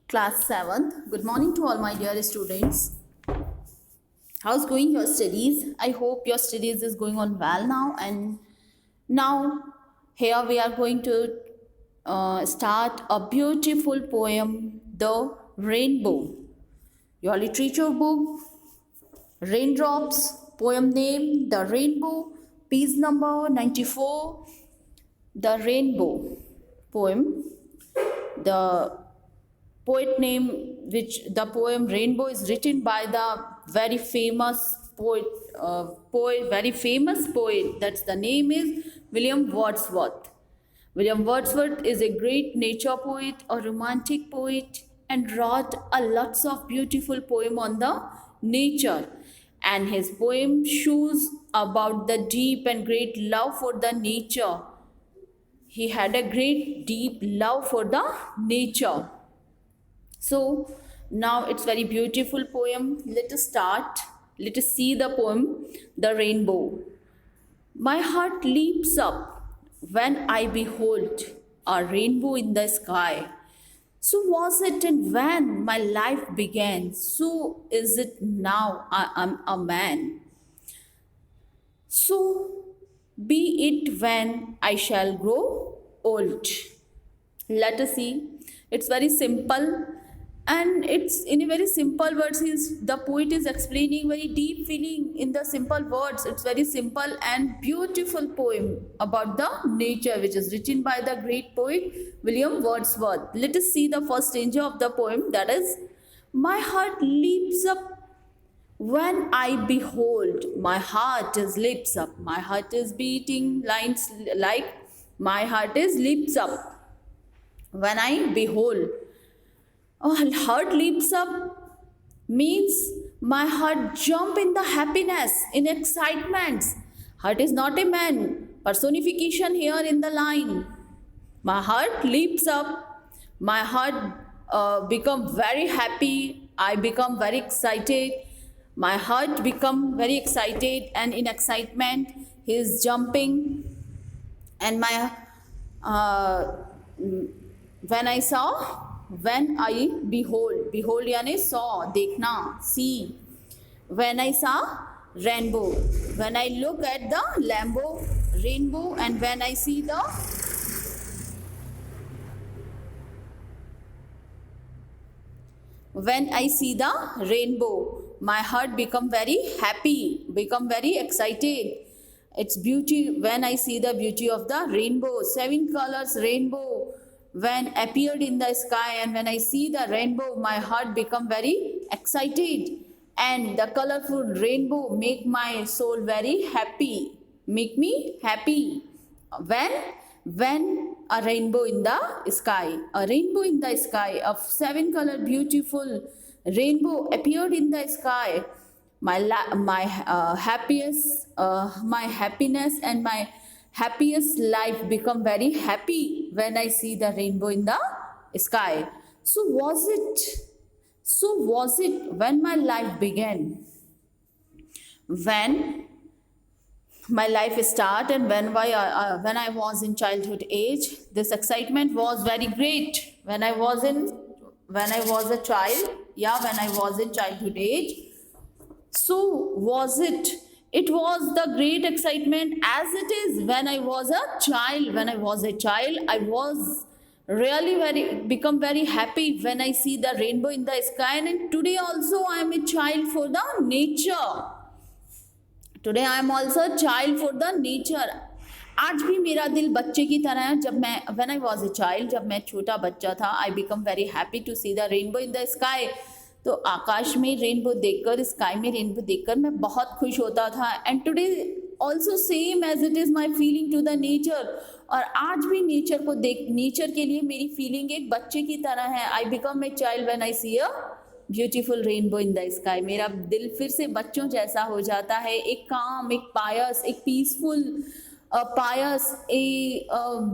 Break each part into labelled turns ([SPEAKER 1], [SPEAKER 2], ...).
[SPEAKER 1] Class 7th. Good morning to all my dear students. How's going your studies? I hope your studies is going on well now. And now here we are going to start a beautiful poem, The Rainbow. Your literature book, Raindrops, poem name, The Rainbow, piece number 94, The Rainbow poem. The poet name, which the poem Rainbow is written by the very famous poet, that's the name is William Wordsworth. William Wordsworth is a great nature poet, a romantic poet, and wrote a lots of beautiful poem on the nature. And his poem shows about the deep and great love for the nature. He had a great deep love for the nature. So now it's very beautiful poem. Let us start. Let us see the poem, The Rainbow. My heart leaps up when I behold a rainbow in the sky. So was it and when my life began, so is it now I am a man. So be it when I shall grow old. Let us see. It's very simple, and it's in a very simple words. The poet is explaining very deep feeling in the simple words. It's very simple and beautiful poem about the nature, which is written by the great poet William Wordsworth. Let us see the first stanza of the poem, that is, my heart leaps up when I behold. My heart is leaps up. My heart is beating lines like my heart is leaps up when I behold. Oh, heart leaps up means my heart jump in the happiness, in excitement. Heart is not a man. Personification here in the line. My heart leaps up. My heart become very happy. I become very excited. My heart become very excited, and in excitement he is jumping. And my when I behold यानी saw, देखना, see. When I saw rainbow, when I look at the rainbow, and when I see the rainbow, my heart become very happy, become very excited. It's beauty when I see the beauty of the rainbow. 7 colors rainbow when appeared in the sky, and when I see the rainbow, my heart become very excited. And the colorful rainbow make my soul very happy, make me happy. When a rainbow in the sky, of 7 color beautiful rainbow appeared in the sky, my happiness and my happiest life become very happy when I see the rainbow in the sky. So was it when my life began, when my life start, and when I was in childhood age. This excitement was very great when I was a child. Yeah, when I was in childhood age. So was it? It was the great excitement as it is when I was a child. When I was a child, I was really become very happy when I see the rainbow in the sky. And today also I am a child for the nature. Today I am also child for the nature. आज भी मेरा दिल बच्चे की तरह है. जब मैं when I was a child, जब मैं छोटा बच्चा था, I become very happy to see the rainbow in the sky. तो आकाश में रेनबो देखकर, स्काई में रेनबो देखकर मैं बहुत खुश होता था. And today also same as it is my feeling to the nature. और आज भी नेचर के लिए मेरी फीलिंग एक बच्चे की तरह है. I become a child when I see a beautiful rainbow in the sky. मेरा दिल फिर से बच्चों जैसा हो जाता है. एक काम, एक पायस, एक पीसफुल पायस,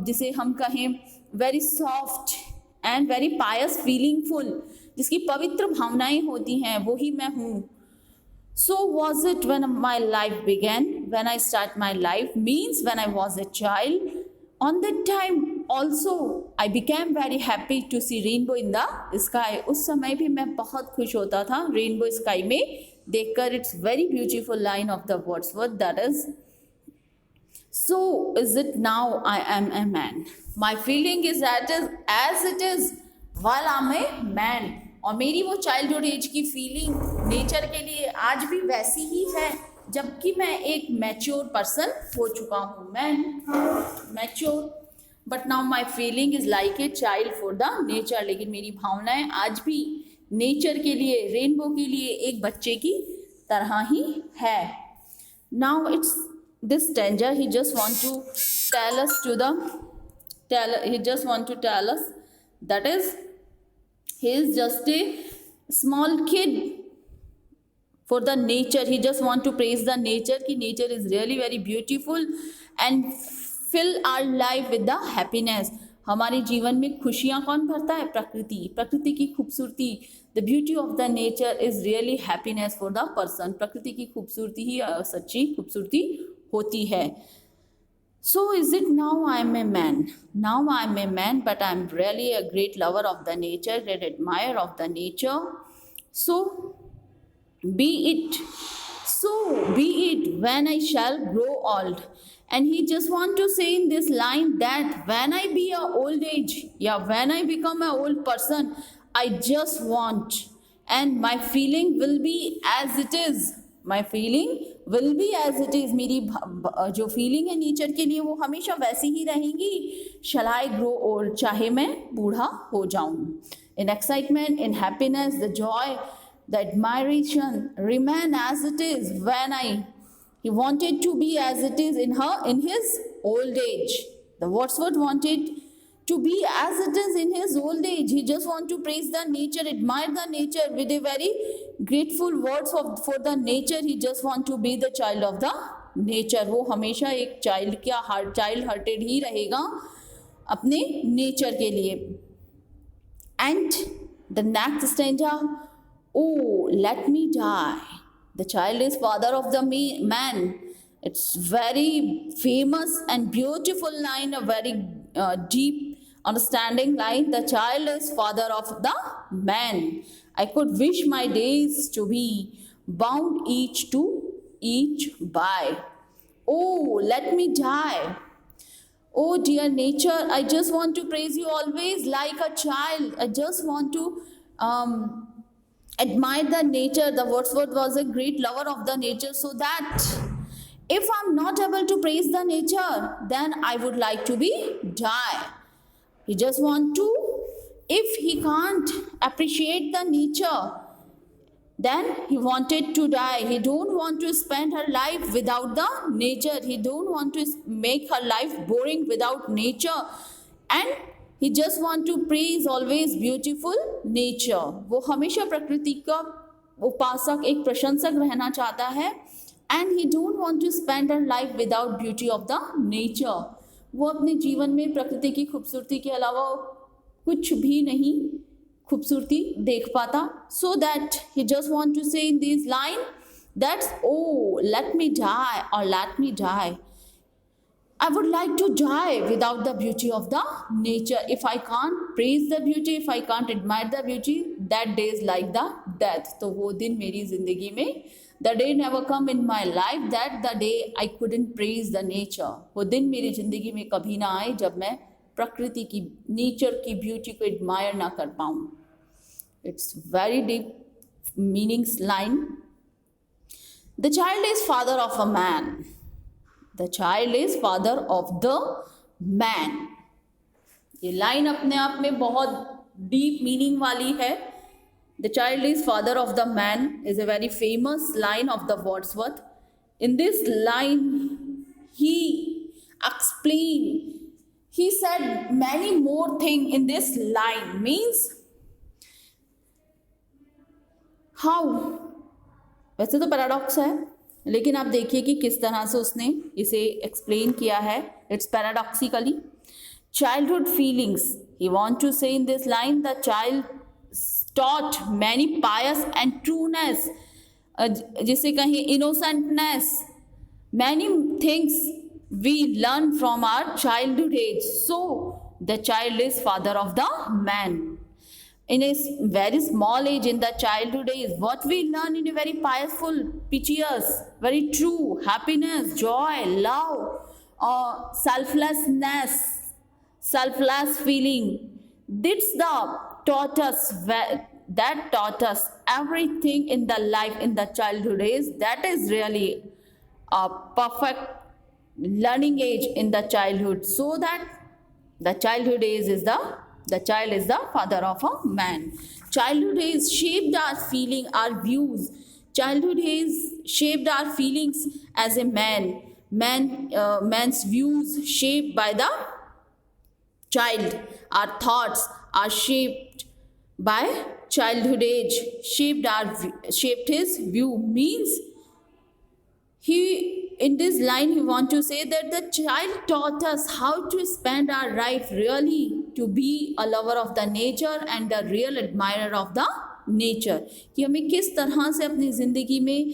[SPEAKER 1] जिसे हम कहें very soft and very pious feelingful, जिसकी पवित्र भावनाएं होती हैं, वही मैं हूँ. So was it when my life began, when I start my life, means when I was a child. On that time also I became very happy to see rainbow in the sky. उस समय भी मैं बहुत खुश होता था rainbow sky में देखकर. It's very beautiful line of the Wordsworth, that is so is it now I am a man. My feeling is that is as it is while I'm a man. और मेरी वो childhood as की feeling nature के लिए आज भी वैसी ही है जबकि मैं एक मैच्योर पर्सन हो चुका हूँ. Man mature, but now my feeling is like a child for the nature. लेकिन मेरी भावनाएं आज भी नेचर के लिए, रेनबो के लिए एक बच्चे की तरह ही है. Now it's this stranger, he just want to tell us that is he is just a small kid for the nature. He just want to praise the nature ki nature is really very beautiful and fill our life with the happiness. हमारे जीवन में खुशियाँ कौन भरता है? प्रकृति. प्रकृति की खूबसूरती, the beauty of the nature is really happiness for the person. प्रकृति की खूबसूरती ही सच्ची खूबसूरती होती है. So is it now I am a man. Now I am a man but I am really a great lover of the nature, great admire of the nature. So be it when I shall grow old. And he just want to say in this line that when I be a old age, when I become a old person, I just want, and my feeling will be as it is. My feeling will be as it is. मेरी जो feeling है nature के लिए वो हमेशा वैसी ही रहेंगी. Shall I grow old, चाहे मैं बूढ़ा हो जाऊं. In excitement, in happiness, the joy, the admiration remain as it is when he wanted to be as it is in his old age. The Wordsworth wanted to be as it is in his old age. He just want to praise the nature, admire the nature with a very grateful words for the nature. He just want to be the child of the nature. वो हमेशा एक child hearted ही रहेगा अपने nature के लिए. And the next stanza, oh let me die. The child is father of the man. It's very famous and beautiful line, a very deep understanding line. The child is father of the man. I could wish my days to be bound each to each by. Oh, let me die. Oh dear nature, I just want to praise you always like a child. I just want to admire the nature. The Wordsworth was a great lover of the nature, so that if I'm not able to praise the nature, then I would like to be die. He just want to, if he can't appreciate the nature, then he wanted to die. He don't want to spend her life without the nature. He don't want to make her life boring without nature. And he just want to praise always beautiful nature. वो हमेशा प्रकृति का उपासक, एक प्रशंसक रहना चाहता है. And he don't want to spend her life without beauty of the nature. वो अपने जीवन में प्रकृति की खूबसूरती के अलावा कुछ भी नहीं खूबसूरती देख पाता. So that he just want to say in this line that oh let me die or let me die. I would like to die without the beauty of the nature. If I can't praise the beauty, if I can't admire the beauty, that day is like the death. तो वो दिन मेरी जिंदगी में, the day never come in my life that the day I couldn't praise the nature. वो दिन मेरी जिंदगी में कभी ना आए जब मैं प्रकृति की, नेचर की ब्यूटी को एडमायर ना कर पाऊँ. It's very deep meanings line. The child is father of a man. The child is father of the man. ये लाइन अपने आप में बहुत डीप मीनिंग वाली है. The child is father of the man is a very famous line of the Wordsworth. In this line, he explained, he said many more things in this line. Means how, वैसे तो paradox है, लेकिन आप देखिए कि किस तरह से उसने इसे एक्सप्लेन किया है. It's paradoxically. Childhood feelings, he want to say in this line, the child taught many pious and trueness, जिसे कहें innocentness. many things we learn from our childhood age. So the child is father of the man. In a very small age, in the childhood age, what we learn in a very pious, piteous, very true, happiness, joy, love, selflessness, selfless feeling. This the taught us that taught us everything in the life in the childhood age. That is really a perfect learning age in the childhood, so that the childhood age is the child is the father of a man. Childhood age shaped our feeling, our views. Childhood age shaped our feelings as a man. Man's views shaped by the child. Our thoughts are shaped by childhood age. Shaped his view means he in this line he want to say that the child taught us how to spend our life really to be a lover of the nature and a real admirer of the nature, कि हमें किस तरह से अपनी ज़िंदगी में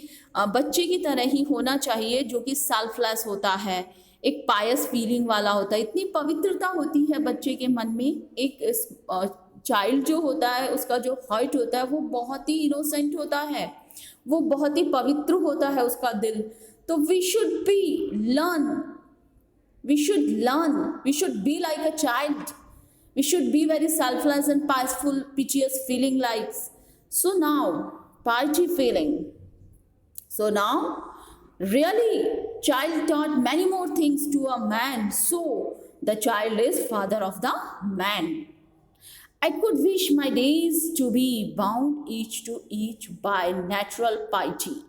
[SPEAKER 1] बच्चे की तरह ही होना चाहिए जो कि सेल्फलेस होता है, एक पायस फीलिंग वाला होता है. इतनी पवित्रता होती है बच्चे के मन में. एक चाइल्ड जो होता है उसका जो हार्ट होता है वो बहुत ही इनोसेंट होता है, वो बहुत ही पवित्र होता है उसका दिल. तो we should be like a child. We should be very selfless and peaceful, piteous feeling like. So now, piety feeling. So now, really, child taught many more things to a man. So the child is father of the man. I could wish my days to be bound each to each by natural piety.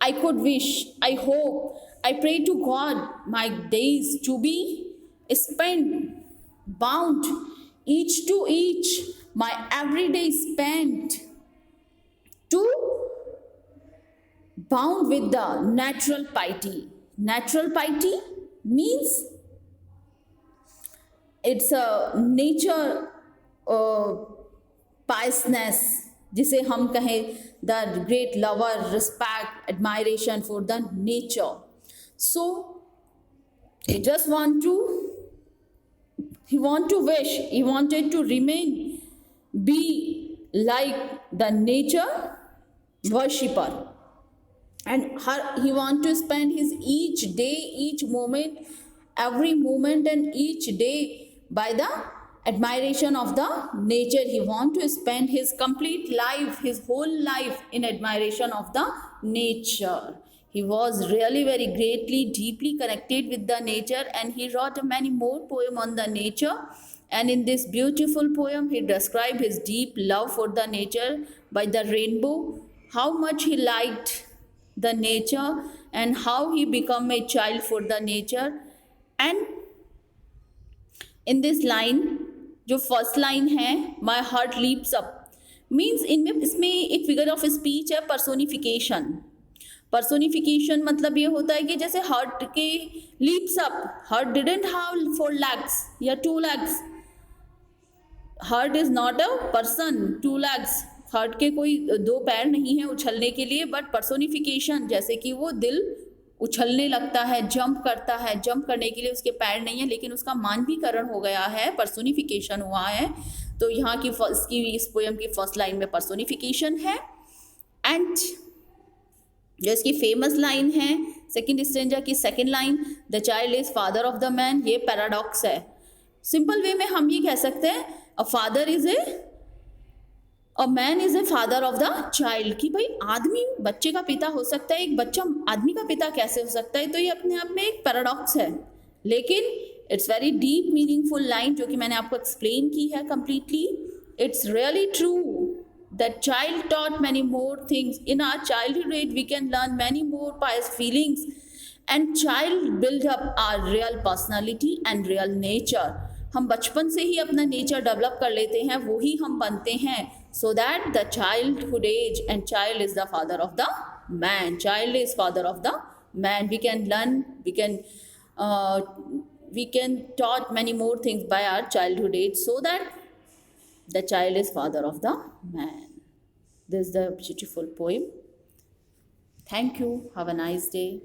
[SPEAKER 1] I could wish, I hope, I pray to God my days to be spent bound each to each, my everyday spent to bound with the natural piety. Natural piety means it's a nature piousness, जिसे हम कहें the great lover, respect, admiration for the nature. So he just he wanted to remain, be like the nature worshipper, and he want to spend his each day, each moment, every moment and each day by the admiration of the nature. He want to spend his complete life, his whole life in admiration of the nature. He was really very greatly, deeply connected with the nature, and he wrote many more poems on the nature. And in this beautiful poem, he described his deep love for the nature by the rainbow, how much he liked the nature and how he became a child for the nature. And in this line, जो first line है, my heart leaps up, means इसमें एक figure of speech है, personification. Personification मतलब ये होता है कि जैसे हार्ट के leaps up, heart didn't have 4 legs या 2 legs. Heart is not a person, 2 legs. Heart के कोई 2 पैर नहीं है उछलने के लिए, बट पर्सोनिफिकेशन जैसे कि वो दिल उछलने लगता है, जंप करता है, जंप करने के लिए उसके पैर नहीं है, लेकिन उसका मानवीकरण हो गया है, पर्सोनिफिकेशन हुआ है. तो यहाँ की इस पोएम की फर्स्ट लाइन में पर्सोनिफिकेशन है. एंड जो इसकी फेमस लाइन है सेकंड स्टेंजा की second line, the child is father of the man, ये पैराडॉक्स है. सिंपल वे में हम ये कह सकते हैं a man is a father of the child, कि भाई आदमी बच्चे का पिता हो सकता है, एक बच्चा आदमी का पिता कैसे हो सकता है. तो ये अपने आप में एक पैराडॉक्स है, लेकिन it's very deep meaningful line जो कि मैंने आपको एक्सप्लेन की है completely. It's really true that child taught many more things. In our childhood age, we can learn many more pious feelings, and child build up our real personality and real nature. हम बचपन से ही अपना nature develop कर लेते हैं, वो ही हम बनते हैं. So that the childhood age, and child is the father of the man. Child is father of the man. We can learn, we can taught many more things by our childhood age, so that the child is father of the man. This is the beautiful poem. Thank you. Have a nice day.